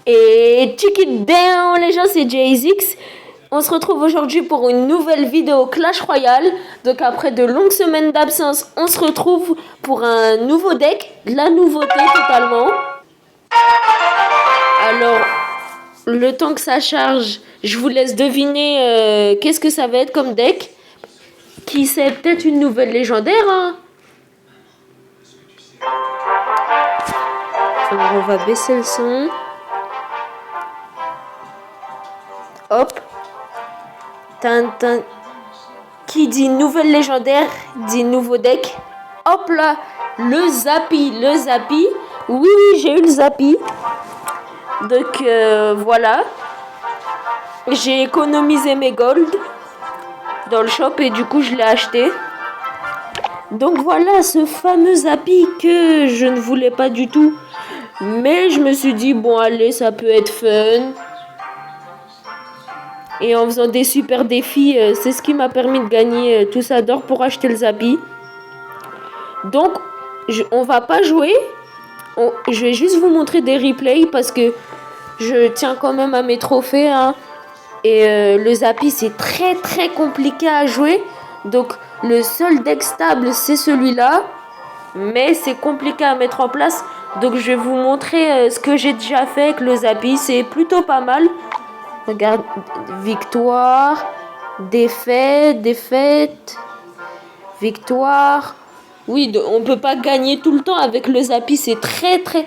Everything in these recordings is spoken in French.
Et check it down les gens, c'est JayZix. On se retrouve aujourd'hui pour une nouvelle vidéo Clash Royale. Donc après de longues semaines d'absence, on se retrouve pour un nouveau deck. La nouveauté totalement. Alors, le temps que ça charge, je vous laisse deviner qu'est-ce que ça va être comme deck. Qui sait, peut-être une nouvelle légendaire, hein. Alors on va baisser le son. Hop. Qui dit nouvelle légendaire dit nouveau deck. Hop là, le Zappi. Oui, j'ai eu le Zappi. Donc voilà. J'ai économisé mes gold dans le shop et du coup je l'ai acheté. Donc voilà ce fameux Zappi que je ne voulais pas du tout. Mais je me suis dit, bon allez, ça peut être fun. Et en faisant des super défis, c'est ce qui m'a permis de gagner tout ça d'or pour acheter le Zappi. Donc, on va pas jouer. Je vais juste vous montrer des replays parce que je tiens quand même à mes trophées. Hein. Et le Zappi, c'est très très compliqué à jouer. Donc, le seul deck stable, c'est celui-là. Mais c'est compliqué à mettre en place. Donc, je vais vous montrer ce que j'ai déjà fait avec le Zappi. C'est plutôt pas mal. Regarde, victoire, défaite, victoire. Oui, on peut pas gagner tout le temps avec le Zappi. C'est très très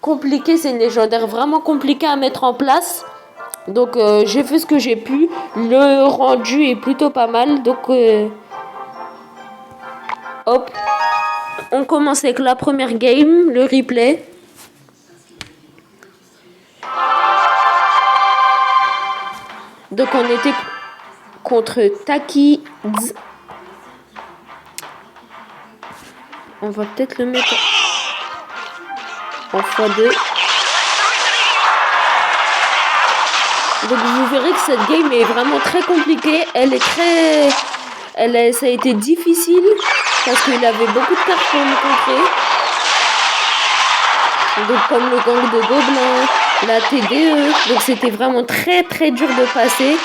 compliqué. C'est une légendaire vraiment compliquée à mettre en place. Donc j'ai fait ce que j'ai pu. Le rendu est plutôt pas mal. Donc hop. On commence avec la première game, le replay. Donc on était contre Taki. On va peut-être le mettre en x2. Donc vous verrez que cette game est vraiment très compliquée. Ça a été difficile parce qu'il avait beaucoup de cartes pour me contrer. Donc comme le gang de gobelins, la TDE. Donc c'était vraiment très très dur de passer.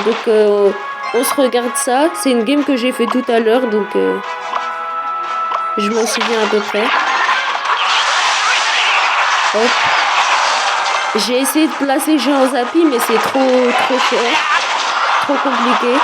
Donc on se regarde ça. C'est une game que j'ai fait tout à l'heure. Donc je m'en souviens à peu près. Hop. J'ai essayé de placer Jean Zappi, mais c'est trop cher. Trop compliqué.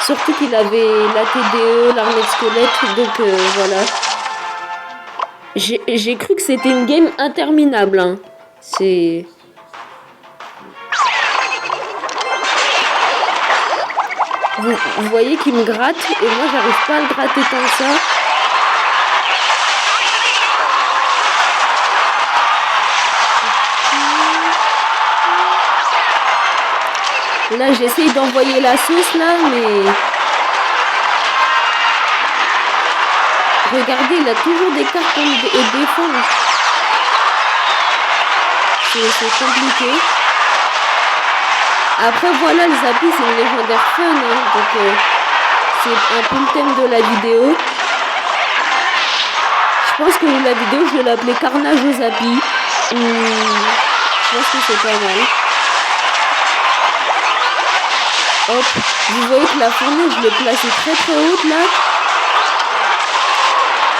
Surtout qu'il avait la TDE, l'armée de squelette. Donc voilà. J'ai cru que c'était une game interminable. Hein. C'est... Vous voyez qu'il me gratte et moi j'arrive pas à le gratter comme ça. Là j'essaye d'envoyer la sauce là mais... Regardez, il a toujours des cartes pour me défendre. C'est compliqué. Après voilà, le Zappi c'est une légendaire fun, hein, donc c'est un peu le thème de la vidéo. Je pense que la vidéo je vais l'appeler Carnage au Zappi. Je pense que c'est pas mal. Hop, vous voyez que la fournaise je l'ai placée très très haute là.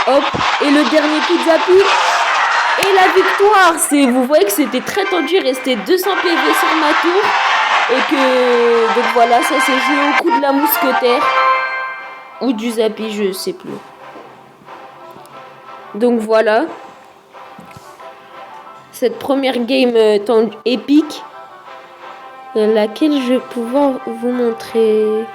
Hop, et le dernier coup de Zappi. Et la victoire. Vous voyez que c'était très tendu, il restait 200 PV sur ma tour. Et que, donc voilà, ça s'est joué au coup de la mousquetaire. Ou du Zappi, je sais plus. Donc voilà. Cette première game épique. Laquelle je vais pouvoir vous montrer.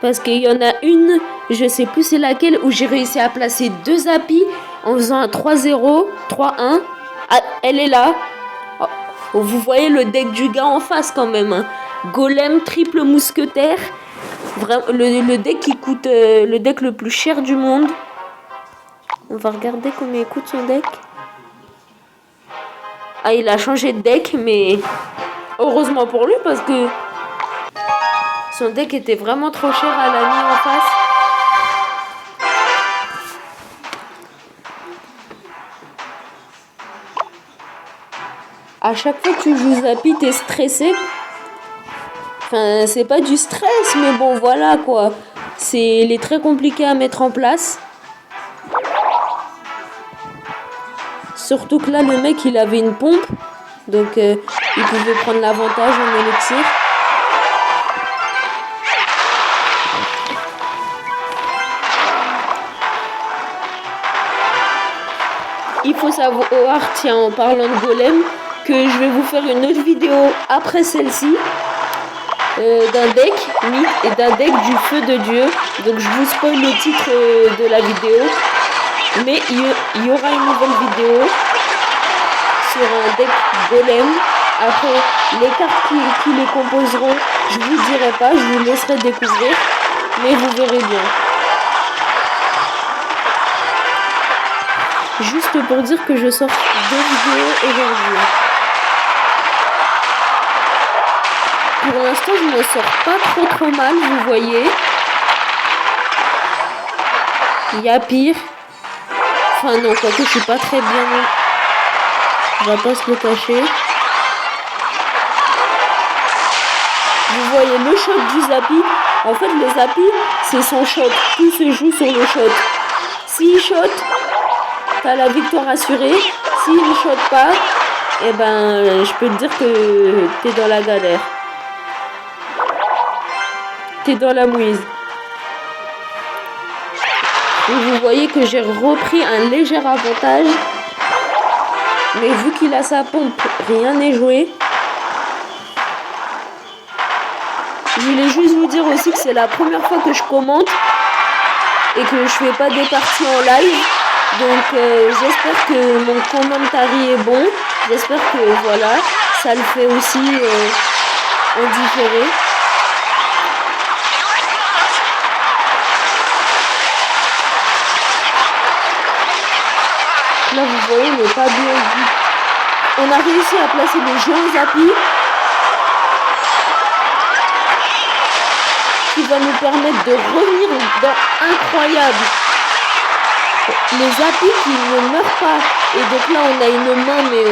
Parce qu'il y en a une, je sais plus c'est laquelle, où j'ai réussi à placer 2 Zappi en faisant un 3-0, 3-1. Ah, elle est là. Oh, vous voyez le deck du gars en face quand même. Hein. Golem, triple mousquetaire. Vraiment, le deck qui coûte le deck le plus cher du monde. On va regarder combien il coûte son deck. Ah, il a changé de deck, mais heureusement pour lui parce que son deck était vraiment trop cher à l'ami en face. À chaque fois que tu joues Zappy, t'es stressé. Enfin, c'est pas du stress, mais bon, voilà quoi. Il est très compliqué à mettre en place. Surtout que là, le mec, il avait une pompe. Donc, il pouvait prendre l'avantage en élixir. Il faut savoir, tiens, en parlant de golem, que je vais vous faire une autre vidéo après celle-ci. D'un deck mythe et d'un deck du feu de Dieu. Donc je vous spoil le titre de la vidéo. Mais il y aura une nouvelle vidéo sur un deck golem. Après, les cartes qui les composeront, je vous dirai pas, je vous laisserai découvrir. Mais vous verrez bien. Juste pour dire que je sors 2 vidéos aujourd'hui. Pour l'instant, je ne sors pas trop mal, vous voyez. Il y a pire. Enfin non, quoique je suis pas très bien. On va pas se le cacher. Vous voyez le shot du Zappy. En fait, le Zappy, c'est son shot. Tout se joue sur le shot. S'il shot, t'as la victoire assurée. S'il ne shot pas, eh ben, je peux te dire que t'es dans la galère. T'es dans la mouise. Et vous voyez que j'ai repris un léger avantage. Mais vu qu'il a sa pompe, rien n'est joué. Je voulais juste vous dire aussi que c'est la première fois que je commente. Et que je fais pas des parties en live. Donc j'espère que mon commentary est bon. J'espère que voilà, ça le fait aussi en différé. Là vous voyez, il n'est pas bien vu. On a réussi à placer le géant Zappy qui va nous permettre de revenir dans incroyable. Les Zappy qui ne meurent pas. Et donc là on a une main mais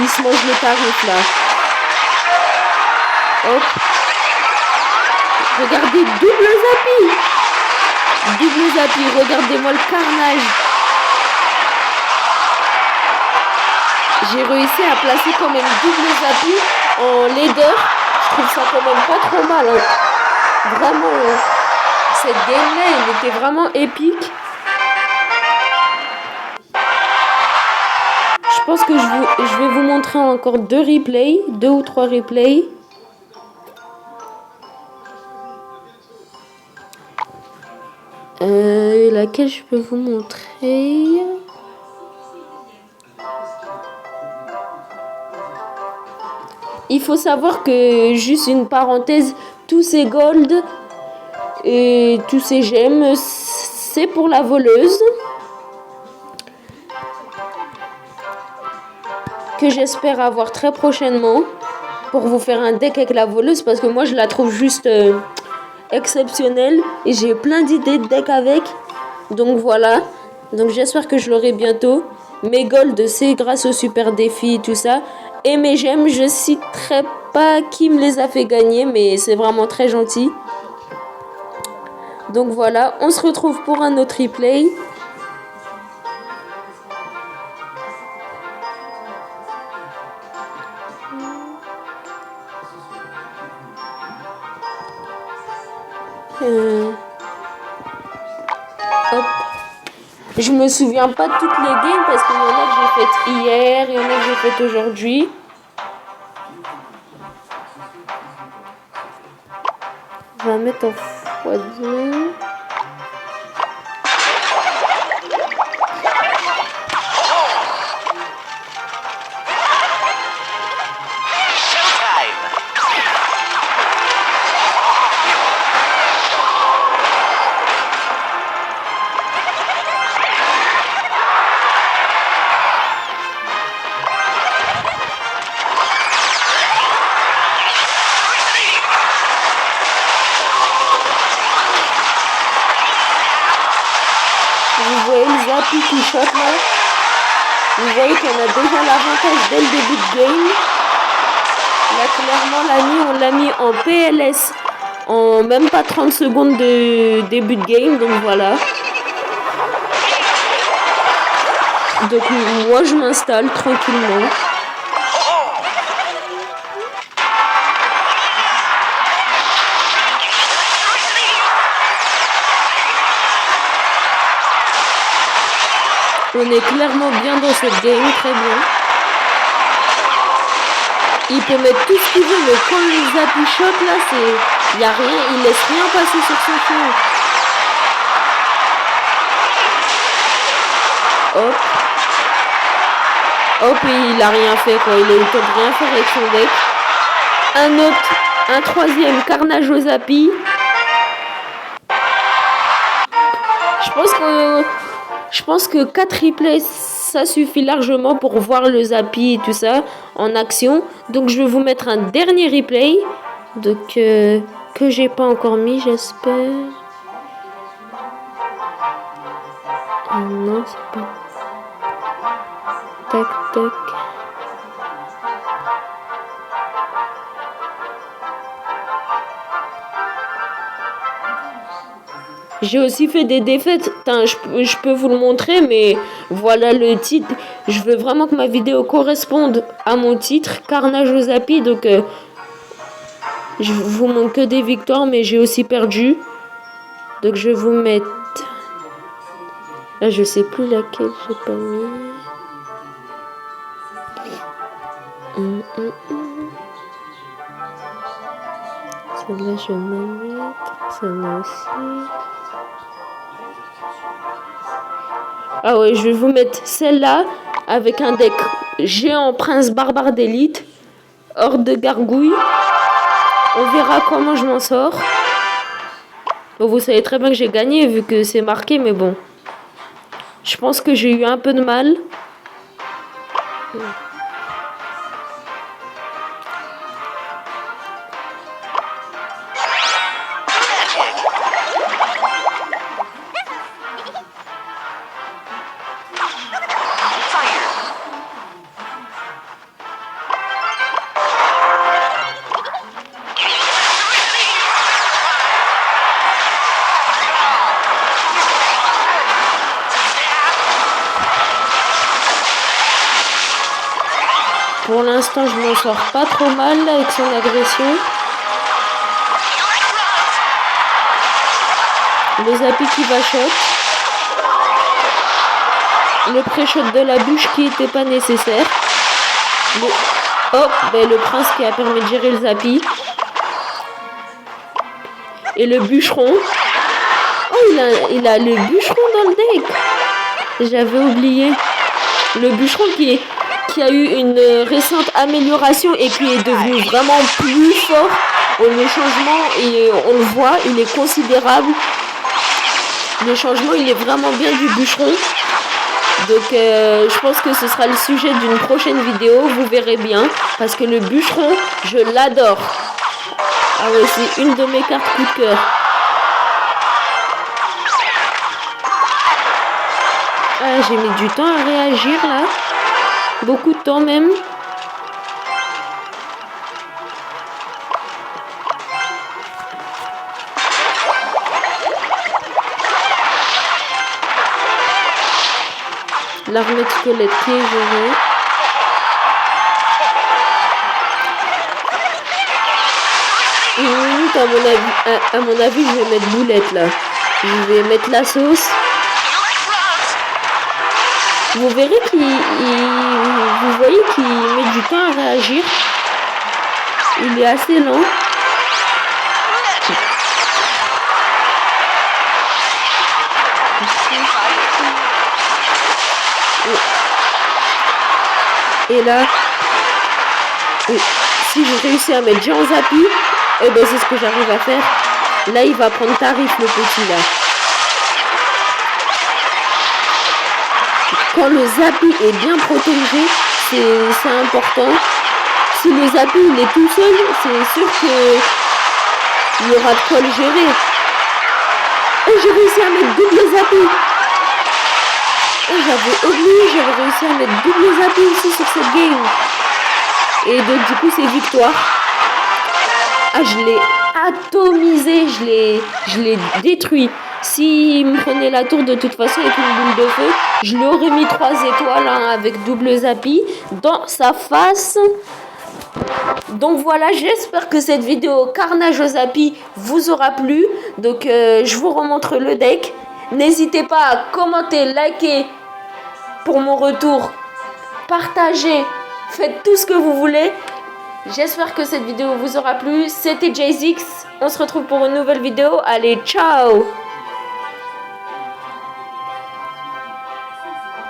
il se mange le tarif là. Hop. Regardez, double Zappy. Double Zappy, regardez-moi le carnage. J'ai réussi à placer quand même double Zappy en leader. Je trouve ça quand même pas trop mal. Hein. Vraiment, cette game-là, elle était vraiment épique. Je pense que je vais vous montrer encore 2 replays, 2 ou 3 replays. Laquelle je peux vous montrer? Il faut savoir que, juste une parenthèse, tous ces gold et tous ces gemmes, c'est pour la voleuse. Que j'espère avoir très prochainement pour vous faire un deck avec la voleuse parce que moi je la trouve juste exceptionnelle et j'ai plein d'idées de deck avec. Donc voilà, donc j'espère que je l'aurai bientôt. Mes gold c'est grâce au super défi tout ça. Et mes gemmes, je citerai pas qui me les a fait gagner, mais c'est vraiment très gentil. Donc voilà, on se retrouve pour un autre replay. Hop. Je me souviens pas de toutes les games parce qu'il y en a que j'ai faites hier, il y en a que j'ai faites aujourd'hui. Je vais mettre en x2. Vous voyez le Zappy qui shot là. Vous voyez qu'on a déjà l'avantage dès le début de game. Là, clairement, on l'a mis en PLS en même pas 30 secondes de début de game. Donc voilà. Donc moi, je m'installe tranquillement. On est clairement bien dans cette game, très bien. Il peut mettre tout ce qu'il veut, mais quand les Zappy shot là, il y a rien, il laisse rien passer sur son champ. Hop. Hop, et il a rien fait quoi, il a eu le temps de rien faire avec son deck. Un troisième carnage aux Zappy. Je pense que 4 replays, ça suffit largement pour voir le Zappy et tout ça en action. Donc je vais vous mettre un dernier replay. Donc que j'ai pas encore mis, j'espère. Oh non, c'est pas. Tac, tac. J'ai aussi fait des défaites. Je peux vous le montrer, mais voilà le titre. Je veux vraiment que ma vidéo corresponde à mon titre, Carnage aux Zappy. Donc, je vous montre que des victoires, mais j'ai aussi perdu. Donc, je vais vous mettre. Là, je sais plus laquelle j'ai pas mis. Celle-là, je vais me mettre. Celle-là aussi. Ah ouais, je vais vous mettre celle-là avec un deck géant prince barbare d'élite, horde de gargouilles. On verra comment je m'en sors. Bon, vous savez très bien que j'ai gagné vu que c'est marqué, mais bon. Je pense que j'ai eu un peu de mal. Pour l'instant, je m'en sors pas trop mal avec son agression. Le Zappy qui va shot. Le pré-shot de la bûche qui n'était pas nécessaire. Le prince qui a permis de gérer le Zappy. Et le bûcheron. Oh, il a le bûcheron dans le deck. J'avais oublié. Le bûcheron qui a eu une récente amélioration et qui est devenu vraiment plus fort. Le changement, on le voit, il est considérable. Le changement, il est vraiment bien du bûcheron. Donc, je pense que ce sera le sujet d'une prochaine vidéo. Vous verrez bien. Parce que le bûcheron, je l'adore. Ah ouais, c'est une de mes cartes coup de cœur. Ah, j'ai mis du temps à réagir là. Beaucoup de temps même. L'armée de squelette qui est gérée. Une minute à mon avis, je vais mettre boulette là. Je vais mettre la sauce. Vous verrez vous voyez qu'il met du temps à réagir. Il est assez lent. Et là, si je réussis à mettre géant Zappy, eh ben c'est ce que j'arrive à faire. Là, il va prendre tarif le petit là. Quand le Zappy est bien protégé, c'est important. Si le Zappy il est tout seul, c'est sûr qu'il y aura de quoi le gérer. Et j'ai réussi à mettre double Zappy. Oh, j'avais oublié, j'avais réussi à mettre double zappé aussi sur cette game. Et donc, du coup, c'est victoire. Ah, je l'ai atomisé, je l'ai détruit. S'il me prenait la tour de toute façon avec une boule de feu, je lui aurais mis 3 étoiles hein, avec double zappi dans sa face. Donc voilà, j'espère que cette vidéo Carnage au Zappi vous aura plu. Donc je vous remontre le deck. N'hésitez pas à commenter, liker pour mon retour. Partagez, faites tout ce que vous voulez. J'espère que cette vidéo vous aura plu. C'était JayZix. On se retrouve pour une nouvelle vidéo. Allez, ciao!